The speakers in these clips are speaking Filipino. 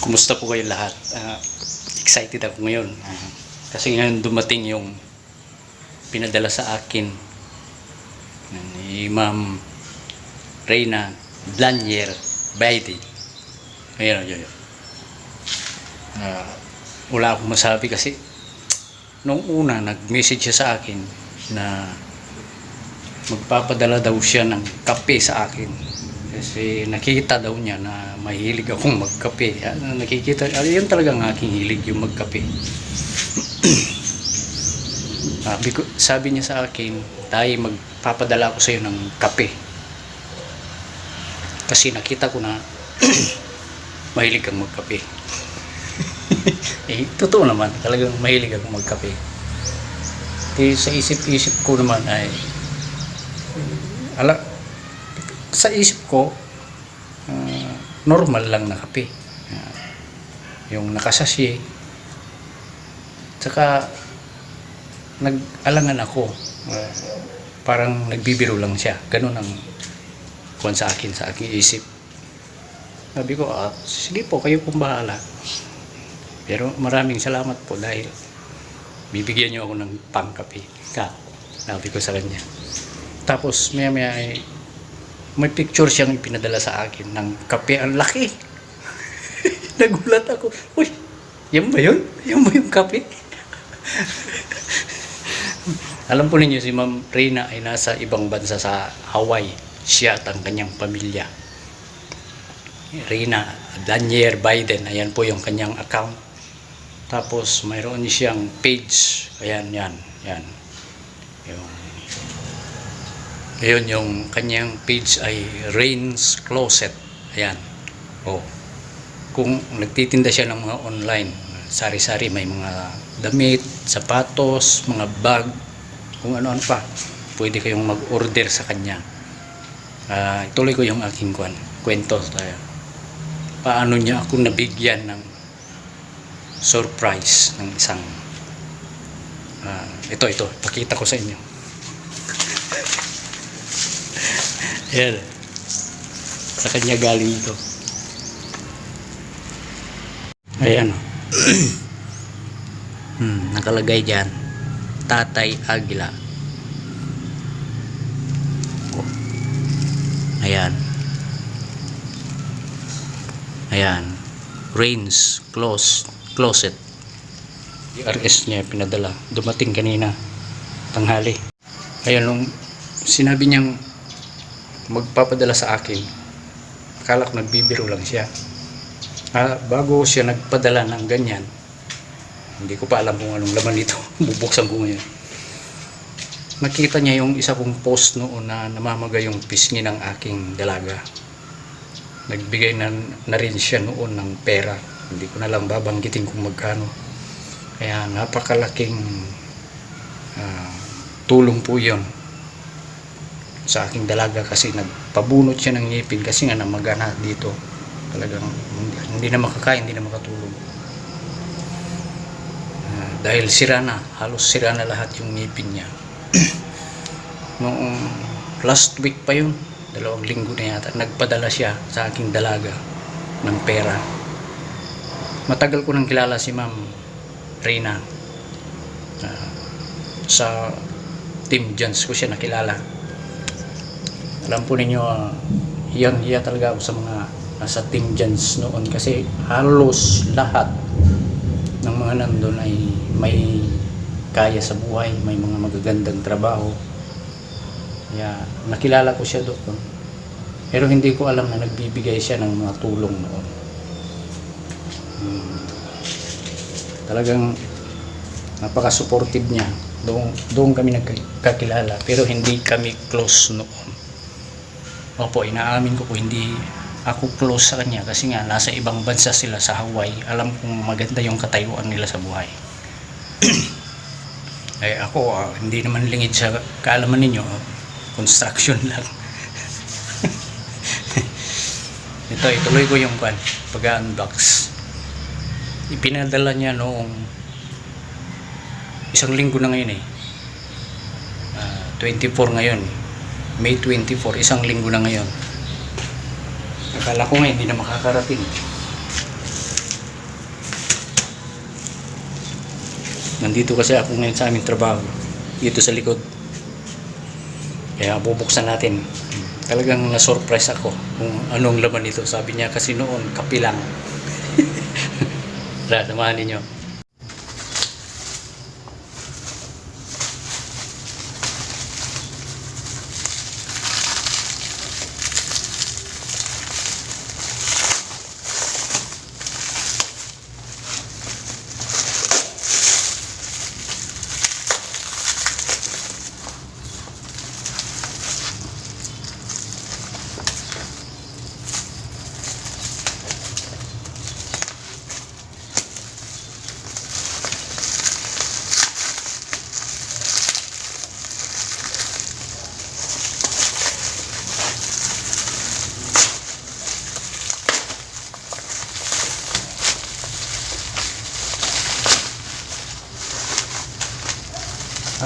Kumusta po kayo lahat? Excited ako ngayon. Kasi ngayon dumating yung pinadala sa akin ni Ma'am Reyna Blanier Baidi. Ayun, yun. Wala akong masabi kasi nung una nag-message siya sa akin na magpapadala daw siya ng kape sa akin. Kasi nakikita daw niya na mahilig akong magkape. Nakikita, yun talagang aking hilig, yung magkape. Sabi niya sa akin, tayo magpapadala ako sa iyo ng kape. Kasi nakita ko na mahilig kang magkape. Totoo naman, talagang mahilig akong magkape. Sa isip-isip ko naman ay sa isip ko normal lang na kape, yung nakasasye. Tsaka nag-alangan ako, parang nagbibiro lang siya, ganun ang kuwan sa aking isip. Sabi ko, sige po, kayo pong bahala, pero maraming salamat po dahil bibigyan niyo ako ng pangkape. Sabi ko sa kanya. Tapos maya ay may picture siyang ipinadala sa akin ng kape. Ang laki. Nagulat ako. Uy, yan ba yun? Yan ba yung kape? Alam po ninyo, si Ma'am Reyna ay nasa ibang bansa sa Hawaii. Siya at ang kanyang pamilya. Reyna Blanier Biden. Ayan po yung kanyang account. Tapos mayroon siyang page. Ayan, yan. Ayun, yung kanyang page ay Rain's Closet. Ayan. Kung nagtitinda siya ng mga online, sari-sari, may mga damit, sapatos, mga bag, kung ano-ano pa, pwede kayong mag-order sa kanya. Ituloy ko yung aking kwento. Paano niya ako nabigyan ng surprise ng isang ito, pakita ko sa inyo. Ayan. Sa kanya galing ito. Ayan. Nakalagay dyan, Tatay Aguila. Ayan. Rain's Closet. RS niya pinadala. Dumating kanina tanghali. Ayan, nung sinabi niyang magpapadala sa akin, akala ko nagbibiro lang siya. Bago siya nagpadala ng ganyan, hindi ko pa alam kung anong laman nito. Bubuksan ko ngayon. Nakita niya yung isa kong post noon na namamaga yung pisngi ng aking dalaga. Nagbigay na rin siya noon ng pera. Hindi ko na lang babanggitin kung magkano. Kaya napakalaking tulong po yun sa aking dalaga, kasi nagpabunot siya ng ngipin kasi nga namagana dito. Talagang hindi na makakain, hindi na makatulog. Dahil halos sira na lahat yung ngipin niya. Noong last week pa yun, 2 linggo na yata, nagpadala siya sa aking dalaga ng pera. Matagal ko nang kilala si Ma'am Reyna. Sa Team Jans ko siya nakilala. Alam po ninyo, hiyang-hiya talaga ako sa mga nasa Team Jans noon, kasi halos lahat ng mga nandun ay may kaya sa buhay, may mga magagandang trabaho. Kaya nakilala ko siya doon. Pero hindi ko alam na nagbibigay siya ng mga tulong noon. Talagang napaka-supportive niya. Doon kami nagkakilala, pero hindi kami close noon. Opo, inaamin ko po, hindi ako close sa kanya kasi nga nasa ibang bansa sila sa Hawaii. Alam kong maganda yung katayuan nila sa buhay. Ako, hindi naman lingid sa kaalaman ninyo, construction lang. Ituloy ko yung pag-unbox. Ipinadala niya noong 1 linggo na ngayon 24 ngayon, May 24, 1 linggo na ngayon. Akala ko nga hindi na makakarating. Nandito kasi ako ngayon sa aming trabaho. Dito sa likod. Kaya bubuksan natin. Talagang na-surprise ako kung anong laman nito. Sabi niya kasi noon, kape lang. Tara, samahan ninyo.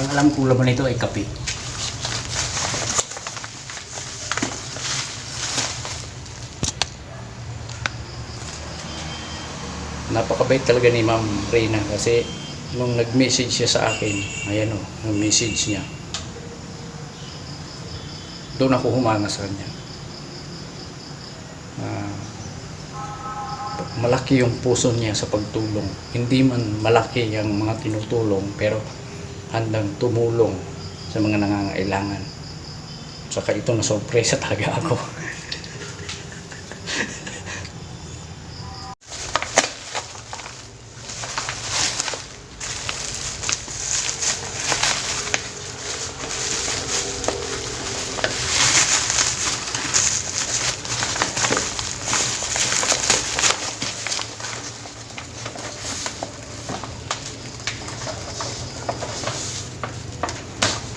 Ang alam ko laman nito ay kape. Napakabait talaga ni Ma'am Reyna kasi nung nag-message siya sa akin, ayan o, nag-message niya. Doon ako humanga sa kanya. Malaki yung puso niya sa pagtulong. Hindi man malaki yung mga tinutulong, pero handang tumulong sa mga nangangailangan. Saka ito na sorpresa talaga ako.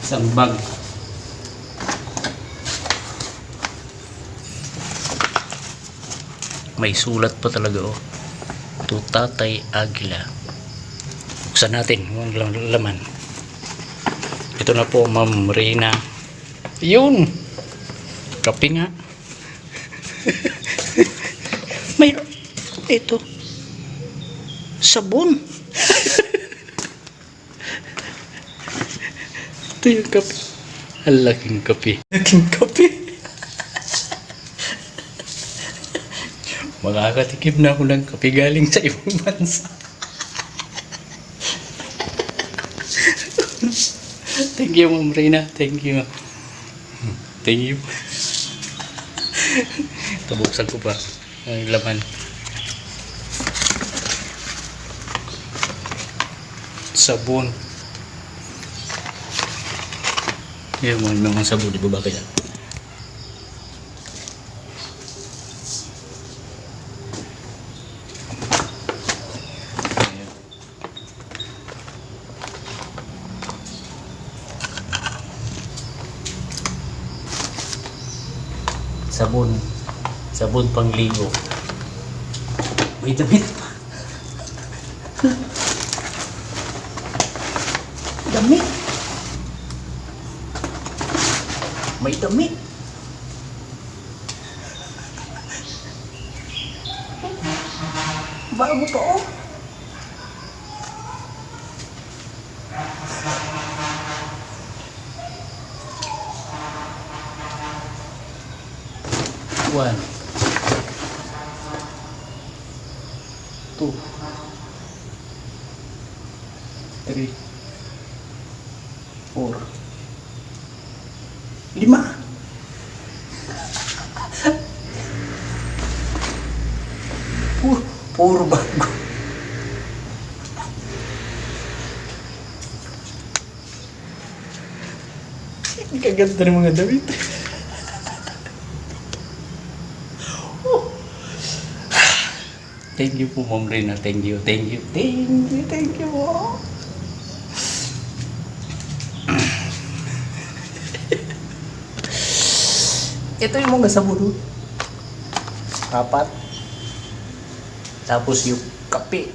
Isang bag. May sulat pa talaga oh. To Tatay Aguila. Buksan natin kung ang laman. Ito na po, Ma'am Reyna. Yun! Kape nga. May ito. Sabon. Ito yung kape. Ang laking kape. Laking kape. Makakatikim na ako ng kape galing sa ibang bansa. Thank you, Ma'am Reyna. Thank you. Thank you. Tabuksan ko pa ang laman. Sabon. Yung mga sabon, di ba ba kaya? Sabon. Sabon pangligo. May damit pa. Damit. May damit. Bago pa oh. One. Two. Three. 4. 5. Puro bago. Kaganda ng mga damit. Thank you po, Ma'am Reyna. Thank you, thank you, thank you, thank you. Ito yung mga sabon. 4. Tapos yung kape.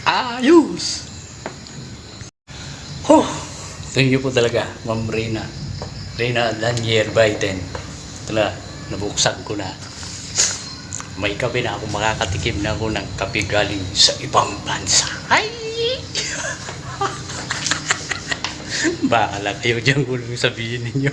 Ayos! Oh, thank you po talaga, Ma'am Reyna. Reyna Lanier Biden. Ito na, nabuksan ko na. May kape na ako, makakatikim na ako ng kape galing sa ibang bansa. Ay! Bahala kayo dyan kung sabihin ninyo.